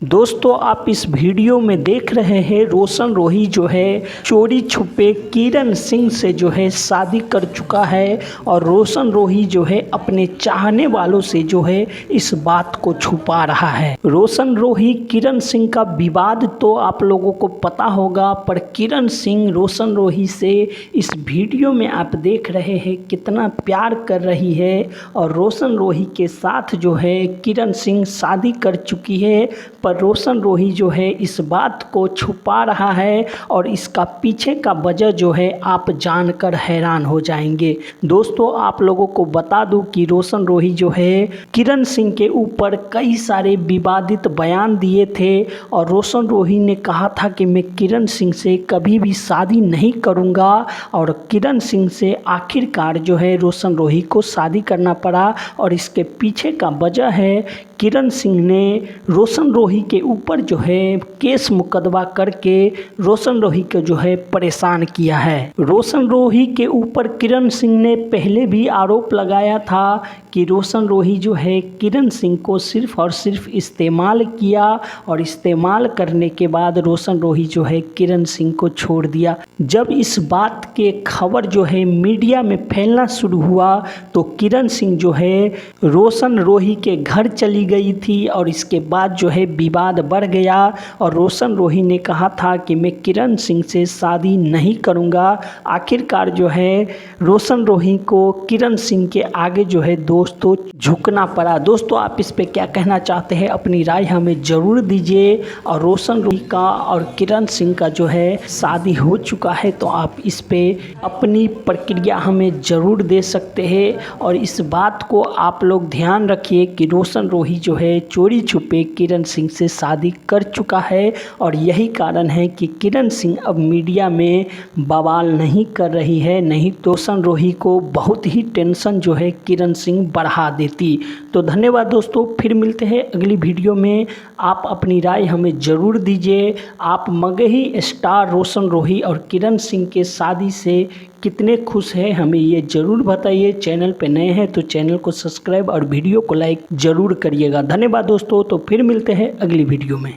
दोस्तों आप इस वीडियो में देख रहे हैं रोशन रोही जो है चोरी छुपे किरण सिंह से जो है शादी कर चुका है और रोशन रोही जो है अपने चाहने वालों से जो है इस बात को छुपा रहा है। रोशन रोही किरण सिंह का विवाद तो आप लोगों को पता होगा, पर किरण सिंह रोशन रोही से इस वीडियो में आप देख रहे हैं कितना प्यार कर रही है और रोशन रोही के साथ जो है किरण सिंह शादी कर चुकी है, पर रोशन रोही जो है इस बात को छुपा रहा है और इसका पीछे का वजह जो है आप जानकर हैरान हो जाएंगे। दोस्तों आप लोगों को बता दूं कि रोशन रोही जो है किरण सिंह के ऊपर कई सारे विवादित बयान दिए थे और रोशन रोही ने कहा था कि मैं किरण सिंह से कभी भी शादी नहीं करूंगा और किरण सिंह से आखिरकार जो है रोशन रोही को शादी करना पड़ा और इसके पीछे का वजह है किरण सिंह ने रोशन रोही के ऊपर जो है केस मुकदमा करके रोशन रोही को जो है परेशान किया है। रोशन रोही के ऊपर किरण सिंह ने पहले भी आरोप लगाया था कि रोशन रोही जो है किरण सिंह को सिर्फ और सिर्फ इस्तेमाल किया और इस्तेमाल करने के बाद रोशन रोही जो है किरण सिंह को छोड़ दिया। जब इस बात के खबर जो है मीडिया में फैलना शुरू हुआ तो किरण सिंह जो है रोशन रोही के घर चली गई थी और इसके बाद जो है विवाद बढ़ गया और रोशन रोही ने कहा था कि मैं किरण सिंह से शादी नहीं करूंगा। आखिरकार जो है रोशन रोही को किरण सिंह के आगे जो है दोस्तों झुकना पड़ा। दोस्तों आप इस पे क्या कहना चाहते हैं, अपनी राय हमें ज़रूर दीजिए। और रोशन रोही का और किरण सिंह का जो है शादी हो चुका है तो आप इस पे अपनी प्रतिक्रिया हमें ज़रूर दे सकते हैं। और इस बात को आप लोग ध्यान रखिए कि रोशन रोही जो है चोरी छुपे किरण सिंह से शादी कर चुका है और यही कारण है कि किरण सिंह अब मीडिया में बवाल नहीं कर रही है, नहीं तो रोशन रोही को बहुत ही टेंशन जो है किरण सिंह बढ़ा देती। तो धन्यवाद दोस्तों, फिर मिलते हैं अगली वीडियो में। आप अपनी राय हमें ज़रूर दीजिए। आप मगही स्टार रोशन रोही और किरण सिंह के शादी से कितने खुश हैं हमें ये ज़रूर बताइए। चैनल पे नए हैं तो चैनल को सब्सक्राइब और वीडियो को लाइक ज़रूर करिएगा। धन्यवाद दोस्तों, तो फिर मिलते हैं अगली वीडियो में।